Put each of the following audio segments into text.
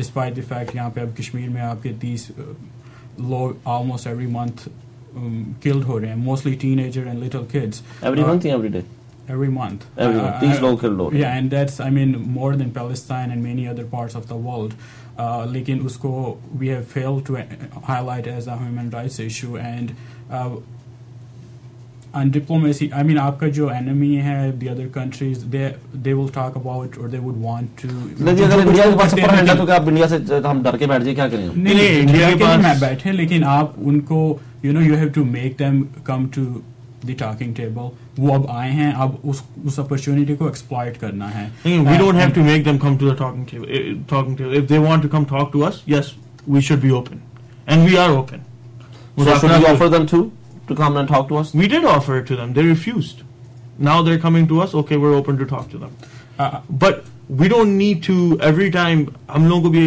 despite the fact यहाँ पे अब कश्मीर में आपके 30 लोग almost every month killed हो रहे हैं, mostly teenager and little kids. Every month or every day? Every month. Every month. 30 लोग killed हो रहे हैं. Yeah, and that's, I mean, more than Palestine and many other parts of the world. लेकिन उसको we have failed to highlight as a human rights issue and diplomacy. I mean, आपका जो enemy है, the other countries, they will talk about or they would want to. लेकिन अगर India के पास super hand है तो क्या आप इंडिया से हम डर के बैठ जाए, क्या करेंगे? नहीं, इंडिया के पास बैठे, लेकिन आप उनको you have to make them come to the talking table. वो अब आए हैं, अब उस opportunity को exploit करना है. We don't have to make them come to the talking table. If they want to come talk to us, yes, we should be open, and we are open. So should we offer them to come and talk to us? We did offer it to them. They refused. Now they're coming to us. Okay, we're open to talk to them. But we don't need to every time. हम लोगों को भी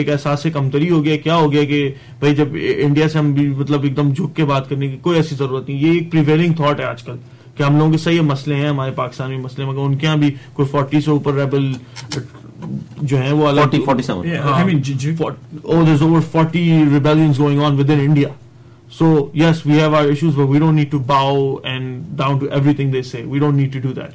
एक एहसास कमतरी हो गया, क्या हो गया कि भाई जब इंडिया से हम भी मतलब एकदम झुक के बात करने की कोई ऐसी जरूरत नहीं. ये एक प्रिवेलिंग थॉट है आजकल कि हम लोगों के सही मसले हैं, हमारे पाकिस्तान में मसले, मगर उनके यहाँ भी कोई 40 से ऊपर रेबल जो है वो अलग 47. Yeah, I mean, there's over 40 rebellions going on within India. So yes, we have our issues, but we don't need to bow and down to everything they say. We don't need to do that.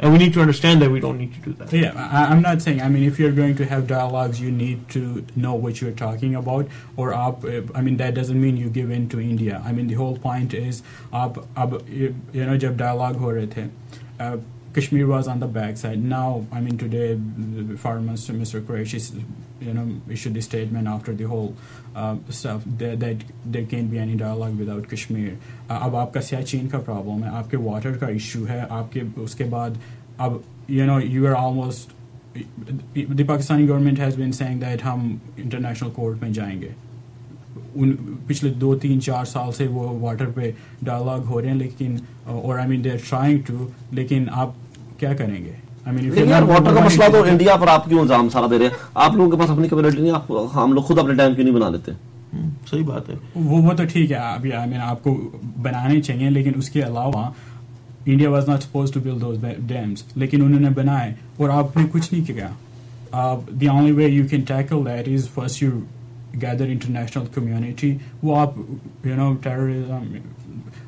And we need to understand that we don't need to do that. Yeah, I'm not saying, I mean, if you're going to have dialogues, you need to know what you're talking about. Or, I mean, that doesn't mean you give in to India. I mean, the whole point is, jab dialogue ho rahe the, Kashmir was on the backside. Now, I mean, today, the Foreign Minister, Mr. Qureshi, issued the statement after the whole stuff that there can't be any dialogue without Kashmir. अब आपका सियाचिन का problem है, आपके water का issue है, आपके उसके बाद अब you are almost, the Pakistani government has been saying that हम international court में जाएंगे. पिछले 2-3-4 साल से वो वाटर पे डायलॉग हो रहे हैं, लेकिन और I mean they are trying to, लेकिन आप क्या करेंगे? I mean, यार वाटर का मसला तो इंडिया पर आप क्यों इल्जाम सारा दे रहे हैं? आप लोगों के पास अपनी कम्युनिटी नहीं, आप हम लोग खुद अपने डैम क्यों नहीं बना लेते? सही बात है. वो तो ठीक है, अभी I mean आपको बनाने चाहिए, लेकिन उसके अलावा India was not supposed to build those dams, लेकिन उन्होंने बनाए और आपने कुछ नहीं किया. The only way you can tackle that is first you gather international community. वो आप terrorism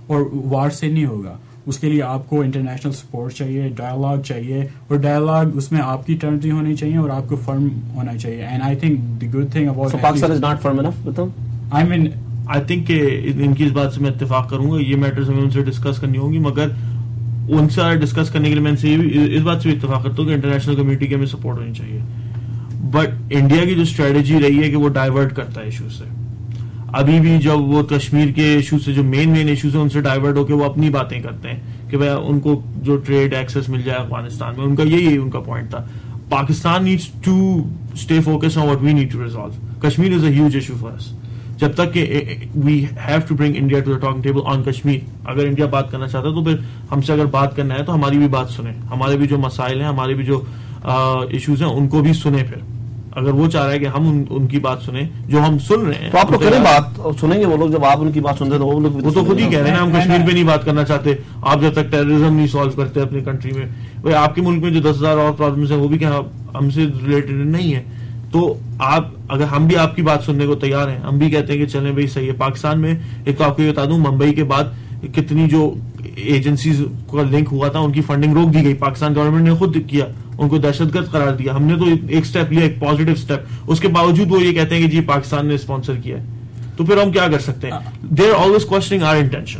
और वार से नहीं होगा. उसके लिए आपको इंटरनेशनल सपोर्ट चाहिए, डायलॉग चाहिए, और डायलॉग उसमें आपकी टर्म्स ही होनी चाहिए और आपको फर्म होना चाहिए. And I think the good thing about Pakistan is not firm enough with them. I mean I think इनकी इस बात से मैं इत्तेफाक करूंगा. ये मैटर्स हमें उनसे डिस्कस करनी होगी, मगर उनसे डिस्कस करने के लिए मैं इस बात से भी इत्तेफाक करता हूँ कि इंटरनेशनल कम्युनिटी की हमें सपोर्ट होनी चाहिए. बट इंडिया की जो स्ट्रेटेजी रही है कि वो डाइवर्ट करता है इशूज से. अभी भी जब वो कश्मीर के इशू से जो मेन इशूज है उनसे डाइवर्ट होकर वो अपनी बातें करते हैं कि भाई उनको जो ट्रेड एक्सेस मिल जाए अफगानिस्तान में, उनका यही उनका पॉइंट था. Pakistan needs to stay focused on what we need to resolve. Kashmir is a huge issue for us. जब तक कि we have to bring India to the talking table on Kashmir. अगर इंडिया बात करना चाहता है तो फिर हमसे अगर बात करना है तो हमारी भी बात सुने, हमारे भी जो मसाइल हैं, हमारे भी जो इश्यूज हैं उनको भी सुने. फिर अगर वो चाह रहा है कि हम उनकी बात सुने जो हम सुन रहे हैं, तो आप लोग करें बात, सुनेंगे वो लोग. जब आप उनकी बात सुनते हैं तो वो तो खुद ही कह रहे हैं हम कश्मीर पे नहीं बात करना चाहते. आप जब तक टेररिज्म नहीं सॉल्व करते अपनी कंट्री में, भाई आपके मुल्क में जो 10,000 और प्रॉब्लम्स हैं वो भी क्या हमसे रिलेटेड नहीं है. तो आप अगर हम भी आपकी बात सुनने को तैयार हैं, हम भी कहते हैं कि चलें भाई सही है. पाकिस्तान में एक तो आपको बता दूं, मुंबई के बाद कितनी जो एजेंसीज का लिंक हुआ था उनकी फंडिंग रोक दी गई. पाकिस्तान गवर्नमेंट ने खुद किया, उनको दहशतगर्द करार दिया. हमने तो एक स्टेप लिया, एक पॉजिटिव स्टेप. उसके बावजूद वो ये कहते हैं कि जी पाकिस्तान ने स्पॉन्सर किया है. तो फिर हम क्या कर सकते हैं? They are always questioning our intention.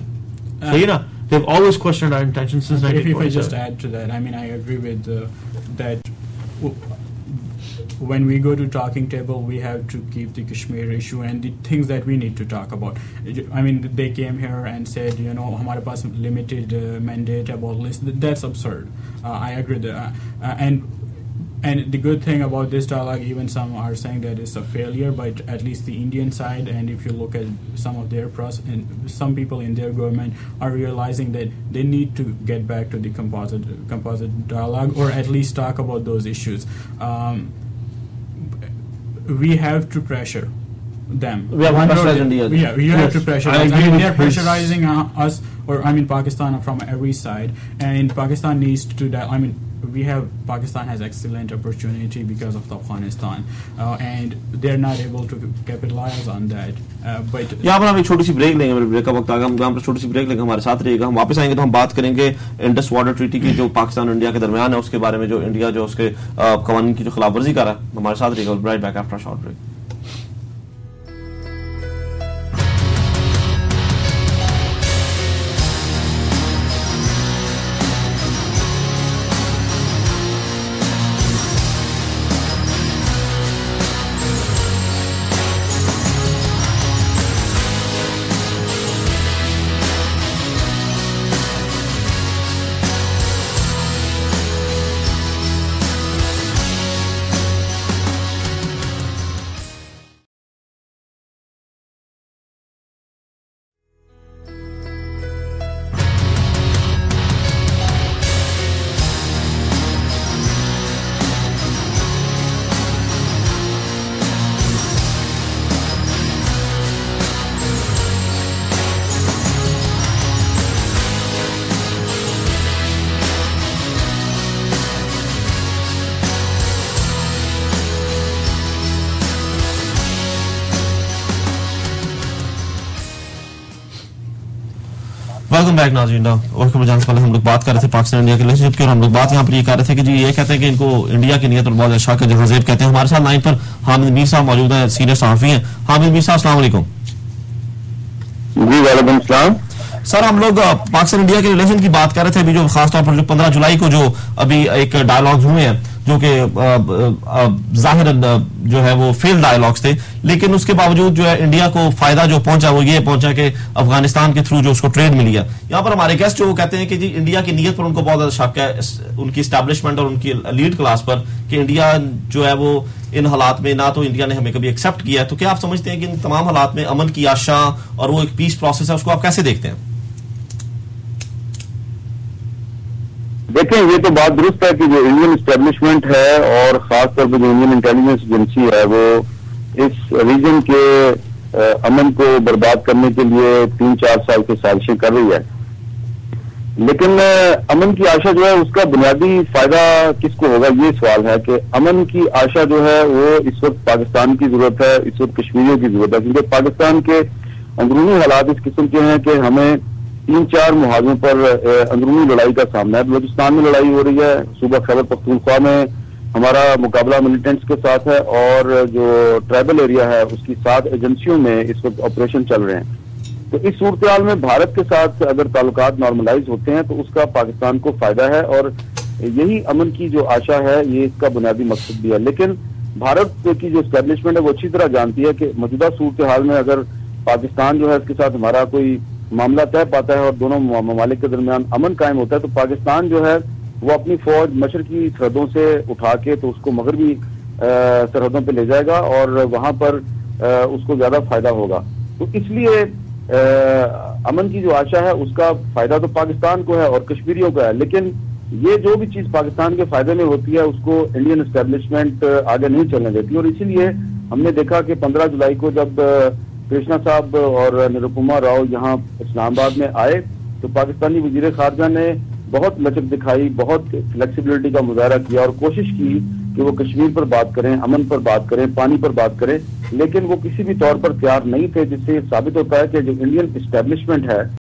सही ना? They have always questioned our intention since 1947. If I just add to that, I mean I agree with that. When we go to talking table, we have to keep the Kashmir issue and the things that we need to talk about. I mean, they came here and said, हमारे पास limited mandate about this. That's absurd. I agree with that. And the good thing about this dialogue, even some are saying that it's a failure, but at least the Indian side, and if you look at some of their some people in their government are realizing that they need to get back to the composite dialogue, or at least talk about those issues. We have to pressure them. We have to pressure India. Yeah, you have to pressure them. I mean, they're pressurizing us, or I mean Pakistan from every side, and Pakistan needs to. I mean, Pakistan has excellent opportunity because of the Afghanistan, and they're not able to capitalize on that. But यहाँ पर हम एक छोटी सी break लेंगे, मेरे break का वक्त आ गया, हम यहाँ पर छोटी सी ब्रेक लेंगे, हमारे साथ रहिएगा। हम वापस आएंगे तो हम बात करेंगे इंडस वाटर ट्रीटी की जो पाकिस्तान और इंडिया के दरमियान है उसके बारे में, जो इंडिया जो उसके कवानीन की जो खिलाफ वर्जी कर रहा है। हमारे साथ रहिएगा, right back after short break. Welcome back नाज़रीन। और खबर जानने से पहले हम लोग बात कर रहे थे पाकिस्तान इंडिया के रिलेशनशिप की, और हम लोग बात यहाँ पर ये कर रहे थे कि जी ये कहते हैं कि इनको इंडिया की नीयत और बहुत अच्छा का जहाँ कहते हैं। हमारे साथ लाइन पर हामिद मीर साहब मौजूद हैं, सीनियर सहाफी हैं। हामिद मीर साहब अस्सलाम वालेकुम। जी वालेकुम सलाम। सर, हम लोग पाकिस्तान इंडिया के रिलेशन की बात कर रहे थे, अभी जो खासतौर पर जो 15 जुलाई को जो अभी एक डायलॉग्स हुए हैं जो कि जाहिरन जो है वो फेल डायलॉग्स थे, लेकिन उसके बावजूद जो है इंडिया को फायदा जो पहुंचा वो ये पहुंचा कि अफगानिस्तान के थ्रू जो उसको ट्रेड मिल गया। यहाँ पर हमारे गेस्ट जो कहते हैं कि जी इंडिया की नीयत पर उनको बहुत ज्यादा शक है, उनकी एस्टैब्लिशमेंट और उनकी लीड क्लास पर, कि इंडिया जो है वो इन हालात में ना तो इंडिया ने हमें कभी एक्सेप्ट किया है। तो क्या आप समझते हैं कि इन तमाम हालात में अमन की आशा और वो एक पीस प्रोसेस है उसको आप कैसे देखते हैं? देखें, ये तो बात दुरुस्त है कि जो इंडियन एस्टेब्लिशमेंट है और खासतौर पर जो इंडियन इंटेलिजेंस एजेंसी है वो इस रीजन के अमन को बर्बाद करने के लिए 3-4 साल की साजिशें कर रही है, लेकिन अमन की आशा जो है उसका बुनियादी फायदा किसको होगा, ये सवाल है। कि अमन की आशा जो है वो इस वक्त पाकिस्तान की जरूरत है, इस वक्त कश्मीरियों की जरूरत है, क्योंकि पाकिस्तान के अंदरूनी हालात इस किस्म के हैं कि हमें 3-4 मुहावजों पर अंदरूनी लड़ाई का सामना है। बलूचिस्तान में लड़ाई हो रही है, सूबा खैबर पख्तूनख्वा में हमारा मुकाबला मिलिटेंट्स के साथ है, और जो ट्राइबल एरिया है उसकी 7 एजेंसियों में इस वक्त ऑपरेशन चल रहे हैं। तो इस सूरत हाल में भारत के साथ अगर ताल्लुकात नॉर्मलाइज होते हैं तो उसका पाकिस्तान को फायदा है, और यही अमन की जो आशा है ये इसका बुनियादी मकसद भी है। लेकिन भारत की जो एस्टेब्लिशमेंट है वो अच्छी तरह जानती है कि मौजूदा सूरत हाल में अगर पाकिस्तान जो है इसके साथ हमारा कोई मामला तय पाता है और दोनों ममालिक के दरमियान अमन कायम होता है, तो पाकिस्तान जो है वो अपनी फौज मशरकी सरहदों से उठा के तो उसको मगरबी सरहदों पे ले जाएगा और वहां पर उसको ज्यादा फायदा होगा। तो इसलिए अमन की जो आशा है उसका फायदा तो पाकिस्तान को है और कश्मीरियों का है, लेकिन ये जो भी चीज पाकिस्तान के फायदे में होती है उसको इंडियन एस्टेब्लिशमेंट आगे नहीं चलने देती। और इसीलिए हमने देखा कि 15 जुलाई को जब कृष्णा साहब और निरुपमा राव यहाँ इस्लामाबाद में आए तो पाकिस्तानी वजीर खारजा ने बहुत लचक दिखाई, बहुत फ्लेक्सिबिलिटी का मुजाहरा किया और कोशिश की कि वो कश्मीर पर बात करें, अमन पर बात करें, पानी पर बात करें, लेकिन वो किसी भी तौर पर तैयार नहीं थे, जिससे साबित होता है कि जो इंडियन एस्टेब्लिशमेंट है